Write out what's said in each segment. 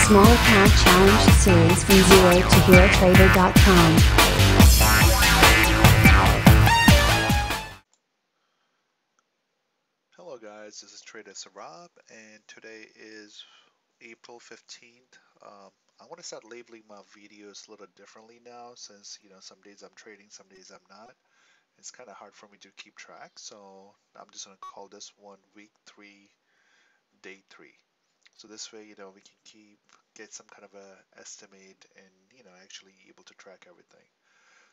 Small Account Challenge Series from Zero to HeroTrader.com. Hello guys, this is Trader Sarab and today is April 15th. I want to start labeling my videos a little differently now since some days I'm trading, some days I'm not. It's kind of hard for me to keep track, so I'm just going to call this one week 3, day 3. So this way, we can get some kind of a estimate and actually able to track everything.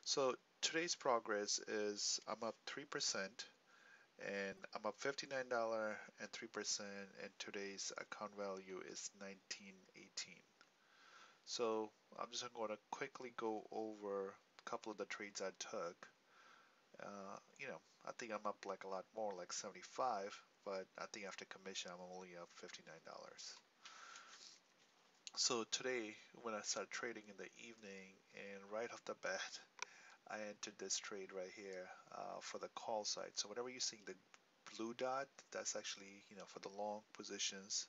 So today's progress is I'm up 3%. And I'm up $59 and 3%, and today's account value is 1918. So I'm just going to quickly go over a couple of the trades I took. I think I'm up like a lot more, like 75, but I think after commission I'm only up $59. So today when I start trading in the evening, and right off the bat I entered this trade right here for the call side. So whenever you're seeing the blue dot, that's actually for the long positions,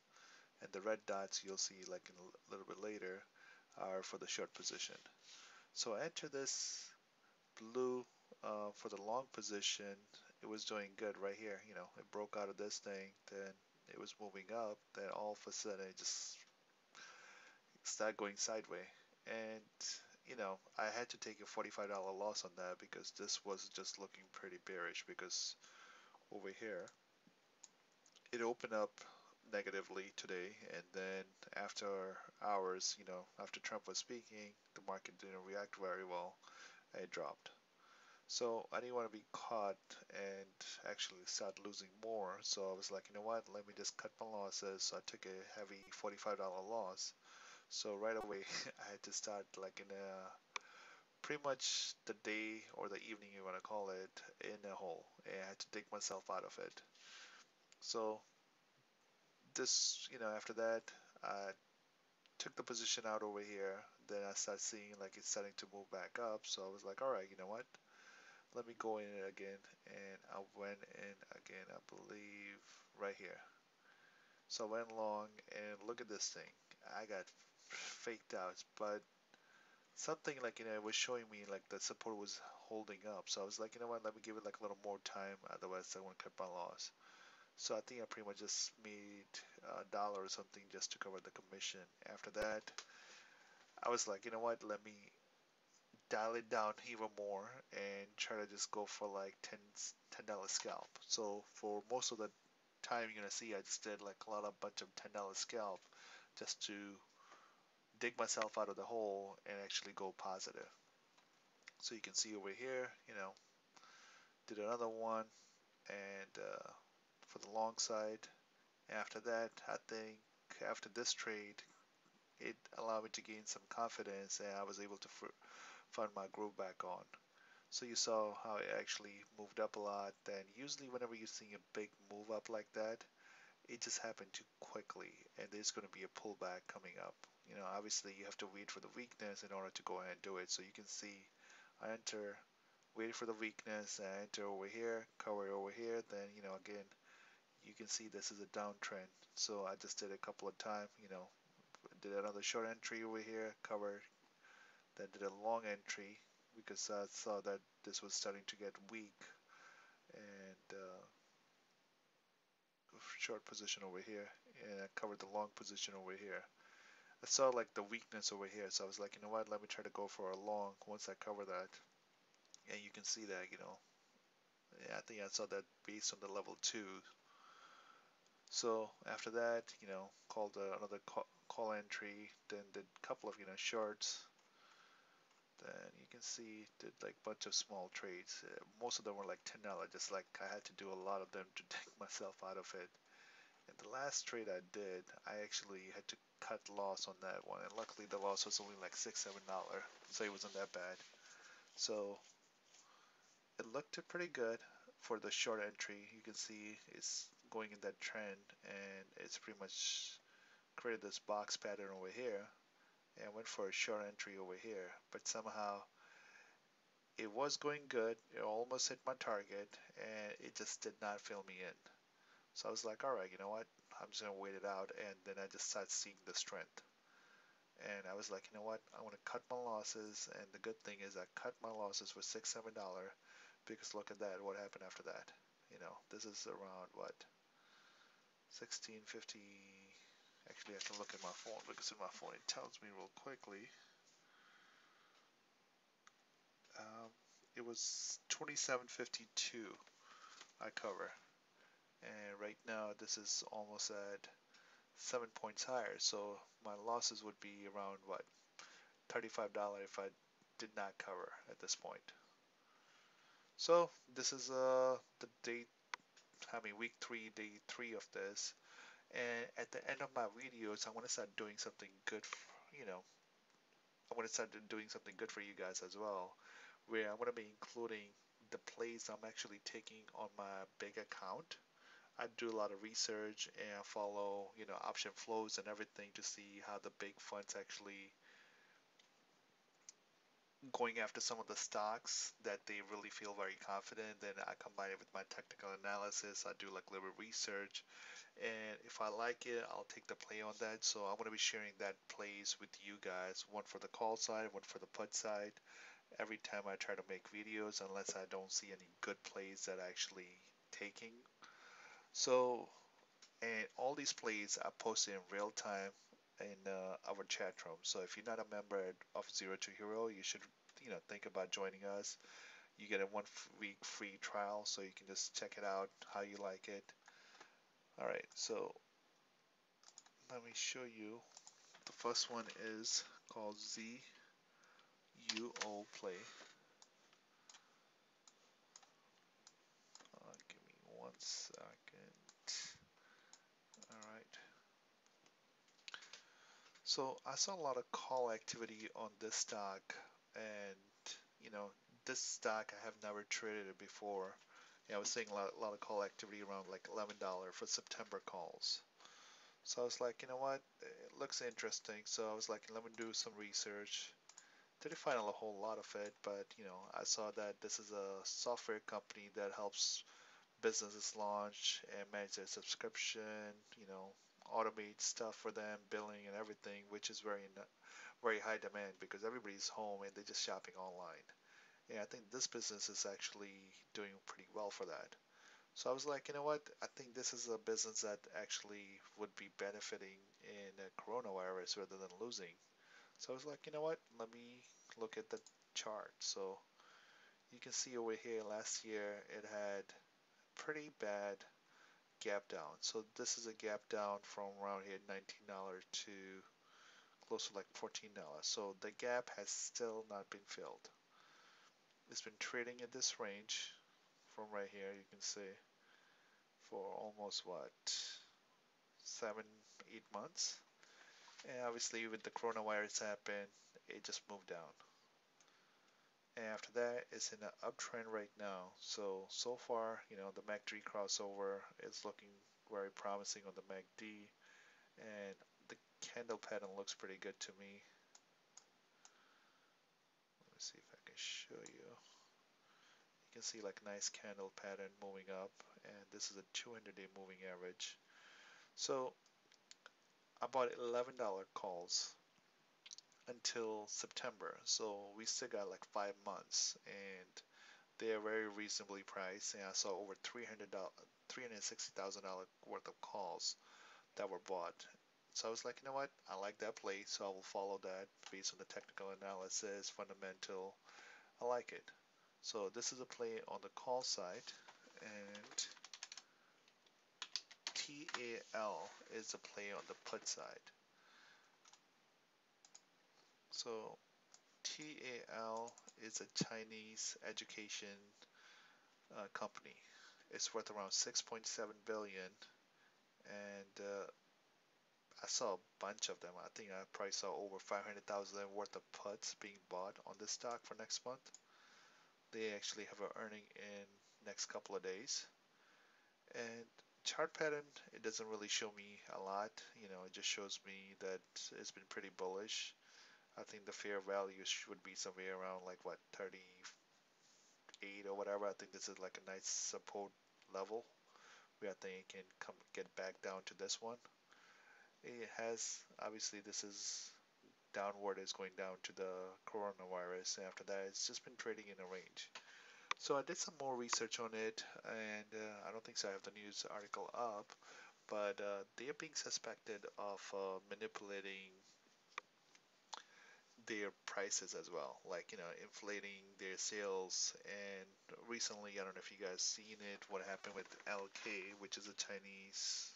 and the red dots you'll see like in a little bit later are for the short position. So I entered this blue for the long position. It was doing good right here. It broke out of this thing, then it was moving up, then all of a sudden it just started going sideways. And I had to take a $45 loss on that because this was just looking pretty bearish, because over here it opened up negatively today, and then after hours, after Trump was speaking, the market didn't react very well and it dropped. So I didn't want to be caught and actually start losing more, so I was like, you know what, let me just cut my losses. So I took a heavy $45 loss. So right away I had to start like in a pretty much the day or the evening you want to call it in a hole, and I had to dig myself out of it. So this, after that, I took the position out over here. Then I started seeing like it's starting to move back up. So I was like, all right, you know what? Let me go in it again. And I went in again, I believe, right here. So I went long, and look at this thing. I got faked out, but something like, it was showing me like the support was holding up. So I was like, you know what? Let me give it like a little more time. Otherwise, I won't cut my loss. So I think I pretty much just made $1 or something just to cover the commission. After that, I was like, you know what, let me dial it down even more and try to just go for like $10 scalp. So for most of the time you're gonna see I just did like a lot of bunch of $10 scalp just to dig myself out of the hole and actually go positive. So you can see over here, did another one, and for the long side. After that, I think after this trade, it allowed me to gain some confidence, and I was able to find my groove back on. So you saw how it actually moved up a lot. Then usually whenever you see a big move up like that, it just happened too quickly, and there's going to be a pullback coming up. Obviously you have to wait for the weakness in order to go ahead and do it. So you can see I enter, wait for the weakness, I enter over here, cover over here, then again you can see this is a downtrend. So I just did a couple of times, did another short entry over here, covered, then did a long entry because I saw that this was starting to get weak, and short position over here, and I covered the long position over here. I saw like the weakness over here, so I was like, you know what, let me try to go for a long once I cover that. And you can see that, yeah, I think I saw that based on the level 2. So after that, called another call entry, then did a couple of shorts. Then you can see did like bunch of small trades. Most of them were like $10. Just like I had to do a lot of them to take myself out of it. And the last trade I did, I actually had to cut loss on that one, and luckily the loss was only like $6-7, so it wasn't that bad. So it looked pretty good for the short entry. You can see it's going in that trend, and it's pretty much created this box pattern over here, and went for a short entry over here, but somehow it was going good. It almost hit my target, and it just did not fill me in. So I was like, all right, you know what? I'm just gonna wait it out, and then I just started seeing the strength. and I was like, you know what, I want to cut my losses. And the good thing is I cut my losses for $6-7, because look at that, what happened after that. This is around what, 1650. Actually, I can look at my phone, because in my phone it tells me real quickly. um, it was 2752 I cover, and right now this is almost at 7 points higher, so my losses would be around what, $35 if I did not cover at this point. So this is the day, week 3, day 3 of this. And at the end of my videos, I want to start doing something good I want to start doing something good for you guys as well, where I'm going to be including the plays I'm actually taking on my big account. I do a lot of research and I follow, option flows and everything to see how the big funds actually going after some of the stocks that they really feel very confident. Then I combine it with my technical analysis. I do like a little research, and if I like it, I'll take the play on that. So I'm going to be sharing that plays with you guys, one for the call side, one for the put side, every time I try to make videos, unless I don't see any good plays that I actually taking. So, and all these plays are posted in real time in our chat room. So if you're not a member of Zero to Hero, you should think about joining us. You get a 1 week free trial, so you can just check it out how you like it. All right, so let me show you. The first one is called ZUO Play. Give me 1 second. All right. So I saw a lot of call activity on this stock, and you know, this stock I have never traded it before. I was seeing a lot of call activity around like $11 for September calls. So I was like, you know what, it looks interesting. So I was like, let me do some research. Didn't find a whole lot of it, but I saw that this is a software company that helps businesses launch and manage their subscription, automate stuff for them, billing and everything, which is very high demand because everybody's home and they're just shopping online. And I think this business is actually doing pretty well for that. So I was like, you know what? I think this is a business that actually would be benefiting in a coronavirus rather than losing. So I was like, you know what? Let me look at the chart. So you can see over here last year it had pretty bad gap down. So this is a gap down from around here $19 to close to like $14. So the gap has still not been filled. It's been trading in this range from right here, you can see, for almost what, 7, 8 months. And obviously with the coronavirus happen, it just moved down. And after that, it's in an uptrend right now. So far, the MACD crossover is looking very promising on the MACD, and the candle pattern looks pretty good to me. Let me see if I can show you. You can see like nice candle pattern moving up, and this is a 200-day moving average. So I bought $11 calls until September, so we still got like 5 months, and they are very reasonably priced. And I saw over $360,000 worth of calls that were bought. So I was like, you know what? I like that play, so I will follow that based on the technical analysis, fundamental. I like it. So this is a play on the call side, and TAL is a play on the put side. So TAL is a Chinese education company. It's worth around 6.7 billion, and I saw a bunch of them. I think I probably saw over 500,000 worth of puts being bought on this stock for next month. They actually have an earning in next couple of days. And chart pattern, it doesn't really show me a lot. It just shows me that it's been pretty bullish. I think the fair value should be somewhere around like what, 38 or whatever. I think this is like a nice support level where I think it can get back down to this one. It has, obviously this is downward is going down to the coronavirus, and after that it's just been trading in a range. So I did some more research on it, and I don't think so I have the news article up, but they are being suspected of manipulating their prices as well, like, inflating their sales. And recently, I don't know if you guys seen it, what happened with LK, which is a Chinese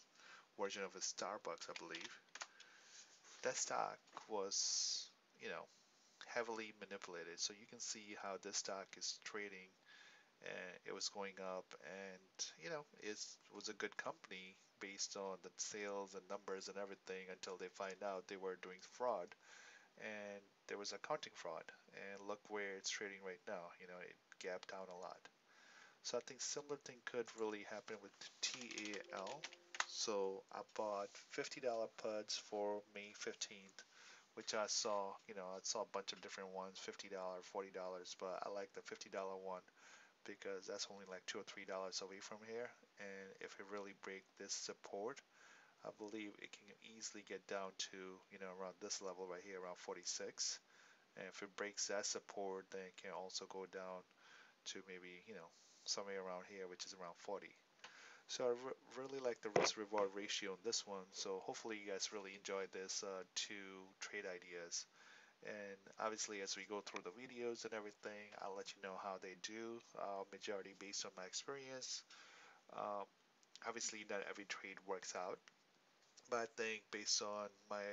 version of a Starbucks, I believe. That stock was, heavily manipulated. So you can see how this stock is trading, and it was going up, and it was a good company based on the sales and numbers and everything, until they find out they were doing fraud, and there was accounting fraud. And look where it's trading right now. It gapped down a lot. So I think similar thing could really happen with TAL. So I bought $50 puts for May 15th, which I saw, I saw a bunch of different ones, $50, $40, but I like the $50 one because that's only like $2 or $3 away from here. And if it really breaks this support, I believe it can easily get down to, around this level right here, around 46. And if it breaks that support, then it can also go down to maybe, somewhere around here, which is around 40. So I really like the risk reward ratio on this one. So hopefully you guys really enjoyed this 2 trade ideas. And obviously, as we go through the videos and everything, I'll let you know how they do, majority based on my experience. Obviously, not every trade works out, but I think based on my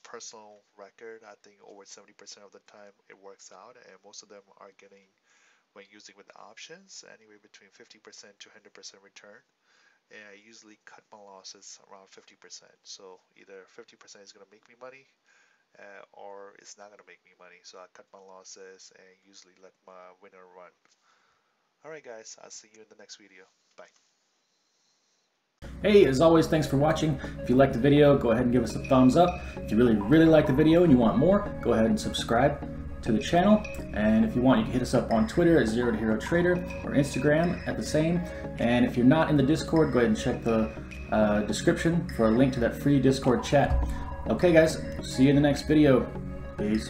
personal record, I think over 70% of the time it works out, and most of them are getting, when using with options, anywhere between 50% to 100% return. And I usually cut my losses around 50%. So either 50% is going to make me money, or it's not going to make me money. So I cut my losses and usually let my winner run. Alright guys, I'll see you in the next video. Bye. Hey, as always, thanks for watching. If you liked the video, go ahead and give us a thumbs up. If you really like the video and you want more, go ahead and subscribe to the channel. And if you want, you can hit us up on Twitter at Zero to Hero Trader, or Instagram at the same. And if you're not in the Discord, go ahead and check the description for a link to that free Discord chat. Okay guys, see you in the next video. Peace.